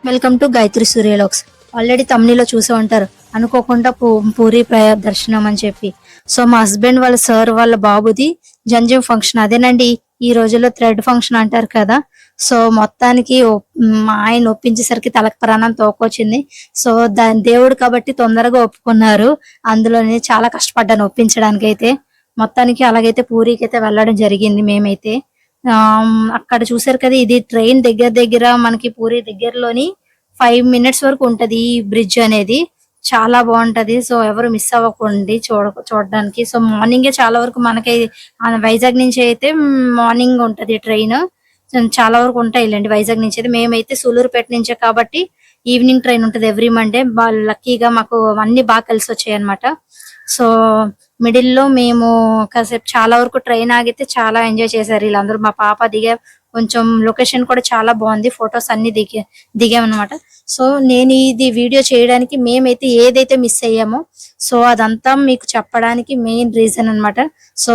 Welcome to Gayatri Suryaloks. Already తమిళలో చూసే ఉంటారు, అనుకోకుండా పూరి దర్శనం అని చెప్పి. సో మా హస్బెండ్ వాళ్ళ సార్ వాళ్ళ బాబుది జంజం ఫంక్షన్ అదేనండి. ఈ రోజుల్లో థ్రెడ్ ఫంక్షన్ అంటారు కదా. సో మొత్తానికి మా ఆయన ఒప్పించేసరికి తలకు ప్రాణం తోకొచ్చింది. సో దాని దేవుడు కాబట్టి తొందరగా ఒప్పుకున్నారు. అందులోనే చాలా కష్టపడ్డాను ఒప్పించడానికి అయితే. మొత్తానికి అలాగైతే పూరికి అయితే వెళ్ళడం జరిగింది మేమైతే. అక్కడ చూసారు కదా, ఇది ట్రైన్ దగ్గర దగ్గర మనకి పూరి దగ్గరలోని 5 minutes వరకు ఉంటది ఈ బ్రిడ్జ్ అనేది. చాలా బాగుంటది. సో ఎవరు మిస్ అవ్వకండి చూడడానికి. సో మార్నింగే చాలా వరకు మనకి వైజాగ్ నుంచి అయితే మార్నింగ్ ఉంటది ట్రైన్. చాలా వరకు ఉంటాయిలేండి వైజాగ్ నుంచి అయితే. మేమైతే సూలూరుపేట నుంచే కాబట్టి ఈవినింగ్ ట్రైన్ ఉంటది ఎవ్రీ మండే. లక్కీగా మాకు అన్ని బాగా కలిసి వచ్చాయి అనమాట. సో మిడిల్ లో మేము కాసేపు చాలా వరకు ట్రైన్ ఆగితే చాలా ఎంజాయ్ చేశారు వీళ్ళందరూ. మా పాప కొంచెం లొకేషన్ కూడా చాలా బాగుంది. ఫొటోస్ అన్ని దిగామన్నమాట. సో నేను ఇది వీడియో చేయడానికి మేమైతే ఏదైతే మిస్ అయ్యామో సో అదంతా మీకు చెప్పడానికి మెయిన్ రీజన్ అన్నమాట. సో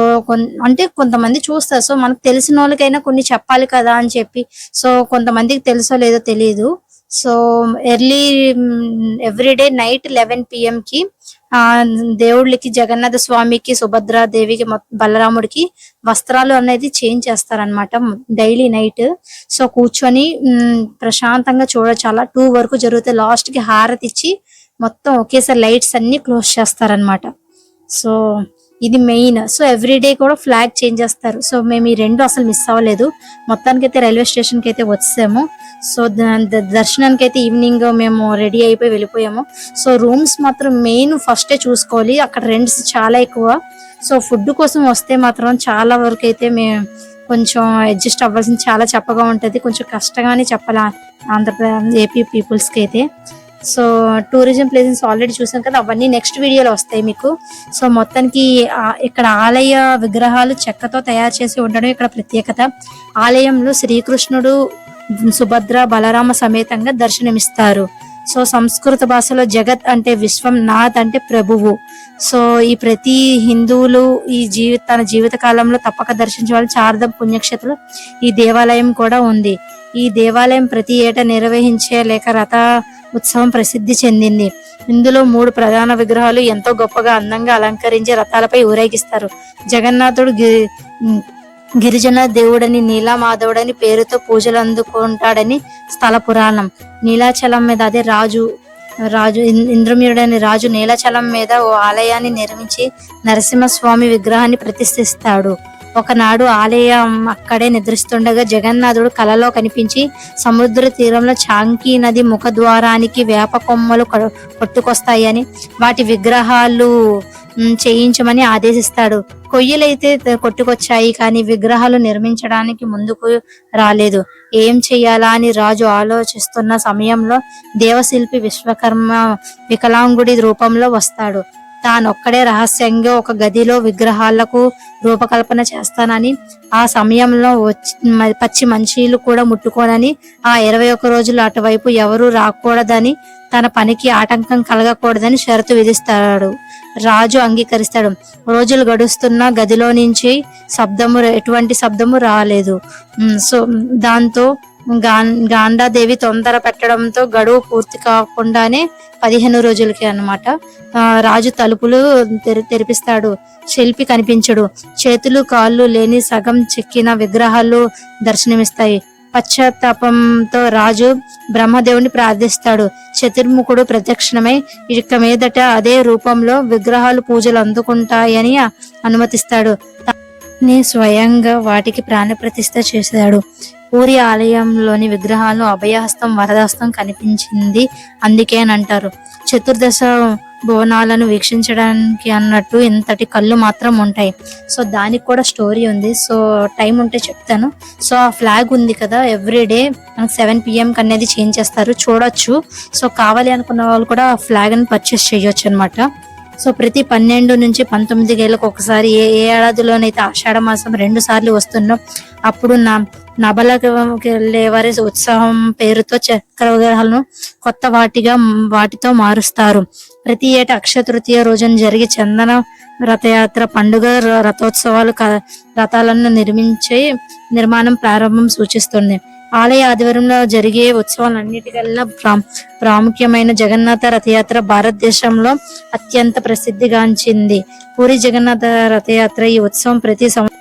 అంటే కొంతమంది చూస్తారు, సో మనకు తెలిసిన వాళ్ళకైనా కొన్ని చెప్పాలి కదా అని చెప్పి. సో కొంతమందికి తెలుసో లేదో తెలియదు. So early everyday night 11 PM కి దేవుళ్ళకి, జగన్నాథ స్వామికి, సుభద్రా దేవికి, బలరాముడికి వస్త్రాలు అనేది చేంజ్ చేస్తారనమాట డైలీ నైట్. సో కూర్చొని ప్రశాంతంగా చూడొచ్చు. అలా 2 వరకు జరుగుతాయి. లాస్ట్ కి హారతి ఇచ్చి మొత్తం ఒకేసారి లైట్స్ అన్ని క్లోజ్ చేస్తారనమాట. సో ఇది మెయిన్. సో ఎవ్రీడే కూడా ఫ్లాగ్ చేంజ్ చేస్తారు. సో మేము ఈ రెండు అసలు మిస్ అవ్వలేదు. మొత్తానికి అయితే రైల్వే స్టేషన్ కి అయితే వచ్చాము. సో దర్శనానికి అయితే ఈవినింగ్ మేము రెడీ అయిపోయి వెళ్ళిపోయాము. సో రూమ్స్ మాత్రం మెయిన్ ఫస్టే చూసుకోవాలి, అక్కడ రెంట్స్ చాలా ఎక్కువ. సో ఫుడ్ కోసం వస్తే మాత్రం చాలా వరకు అయితే మేము కొంచెం అడ్జస్ట్ అవ్వాల్సింది చాలా చెప్పగా ఉంటది. కొంచెం కష్టంగానే చెప్పాలి ఆంధ్రప్రదేశ్ ఏపీ పీపుల్స్ కి అయితే. సో టూరిజం ప్లేసెస్ ఆల్రెడీ చూసాం కదా, అవన్నీ నెక్స్ట్ వీడియోలో వస్తాయి మీకు. సో మొత్తానికి ఇక్కడ ఆలయ విగ్రహాలు చెక్కతో తయారు చేసి ఉండడం ఇక్కడ ప్రత్యేకత. ఆలయంలో శ్రీకృష్ణుడు, సుభద్ర, బలరామ సమేతంగా దర్శనమిస్తారు. సో సంస్కృత భాషలో జగత్ అంటే విశ్వం, నాథ్ అంటే ప్రభువు. సో ఈ ప్రతి హిందువులు తన జీవిత కాలంలో తప్పక దర్శించవాలి చార్ధం పుణ్యక్షేత్రంలో ఈ దేవాలయం కూడా ఉంది. ఈ దేవాలయం ప్రతి ఏటా నిర్వహించే రథ ఉత్సవం ప్రసిద్ధి చెందింది. ఇందులో 3 ప్రధాన విగ్రహాలు ఎంతో గొప్పగా అందంగా అలంకరించి రథాలపై ఊరేగిస్తారు. జగన్నాథుడు గిరిజన దేవుడని, నీలామాధవుడని పేరుతో పూజలు అందుకుంటాడని స్థల పురాణం. నీలాచలం మీద అదే రాజు ఇంద్రమ్యుడని రాజు నీలాచలం మీద ఓ ఆలయాన్ని నిర్మించి నరసింహస్వామి విగ్రహాన్ని ప్రతిష్ఠిస్తాడు. ఒకనాడు ఆలయం అక్కడే నిద్రిస్తుండగా జగన్నాథుడు కలలో కనిపించి సముద్ర తీరంలో చాంకీ నది ముఖద్వారానికి వేప కొమ్మలు కొట్టుకొస్తాయని వాటి విగ్రహాలు చేయించమని ఆదేశిస్తాడు. కొయ్యలైతే కొట్టుకొచ్చాయి, కానీ విగ్రహాలు నిర్మించడానికి ముందుకు రాలేదు. ఏం చెయ్యాలా అని రాజు ఆలోచిస్తున్న సమయంలో దేవశిల్పి విశ్వకర్మ వికలాంగుడి రూపంలో వస్తాడు. తానొక్కడే రహస్యంగా ఒక గదిలో విగ్రహాలకు రూపకల్పన చేస్తానని, ఆ సమయంలో పచ్చి మంచీలు కూడా ముట్టుకోనని, ఆ 21 రోజులు అటువైపు ఎవరూ రాకూడదని, తన పనికి ఆటంకం కలగకూడదని షరతు విధిస్తాడు. రాజు అంగీకరిస్తాడు. రోజులు గడుస్తున్న గదిలో నుంచి ఎటువంటి శబ్దము రాలేదు. సో దాంతో గాంధాదేవి తొందర పెట్టడంతో గడువు పూర్తి కాకుండానే 15 రోజులకి అన్నమాట రాజు తలుపులు తెరిపిస్తాడు. శిల్పి కనిపించడు. చేతులు కాళ్ళు లేని సగం చెక్కిన విగ్రహాలు దర్శనమిస్తాయి. పశ్చాత్తాపంతో రాజు బ్రహ్మదేవుని ప్రార్థిస్తాడు. చతుర్ముఖుడు ప్రత్యక్షమై ఇక మీదట అదే రూపంలో విగ్రహాలు పూజలు అందుకుంటాయని అనుమతిస్తాడు. స్వయంగా వాటికి ప్రాణప్రతిష్ఠ చేశాడు. పూరి ఆలయంలోని విగ్రహాలు అభయహస్తం, వరదహస్తం కనిపించింది అందుకే అని అంటారు. చతుర్దశ భువనాలను వీక్షించడానికి అన్నట్టు ఇంతటి కళ్ళు మాత్రం ఉంటాయి. సో దానికి కూడా స్టోరీ ఉంది. సో టైం ఉంటే చెప్తాను. సో ఆ ఫ్లాగ్ ఉంది కదా, ఎవ్రీడే మనకు 7 PM అనేది చేంజ్ చేస్తారు, చూడొచ్చు. సో కావాలి అనుకున్న వాళ్ళు కూడా ఆ ఫ్లాగ్ ని పర్చేస్ చేయొచ్చు అనమాట. సో ప్రతి 12 నుంచి 19 ఏళ్ళకు ఒకసారి ఏ ఏడాదిలోనైతే ఆషాఢ మాసం 2 సార్లు వస్తుందో అప్పుడు నబలవారి ఉత్సవం పేరుతో చక్ర విగ్రహాలను కొత్త వాటితో మారుస్తారు. ప్రతి ఏటా అక్షయ తృతీయ రోజున జరిగే చందన రథయాత్ర పండుగ రథోత్సవాలు రథాలను నిర్మాణం ప్రారంభం సూచిస్తుంది. ఆలయ ఆధ్వర్యంలో జరిగే ఉత్సవాలన్నిటికల్లా ప్రాముఖ్యమైన జగన్నాథ రథయాత్ర భారతదేశంలో అత్యంత ప్రసిద్ధిగాంచింది. పూరి జగన్నాథ రథయాత్ర ఈ ఉత్సవం ప్రతి సంవత్సరం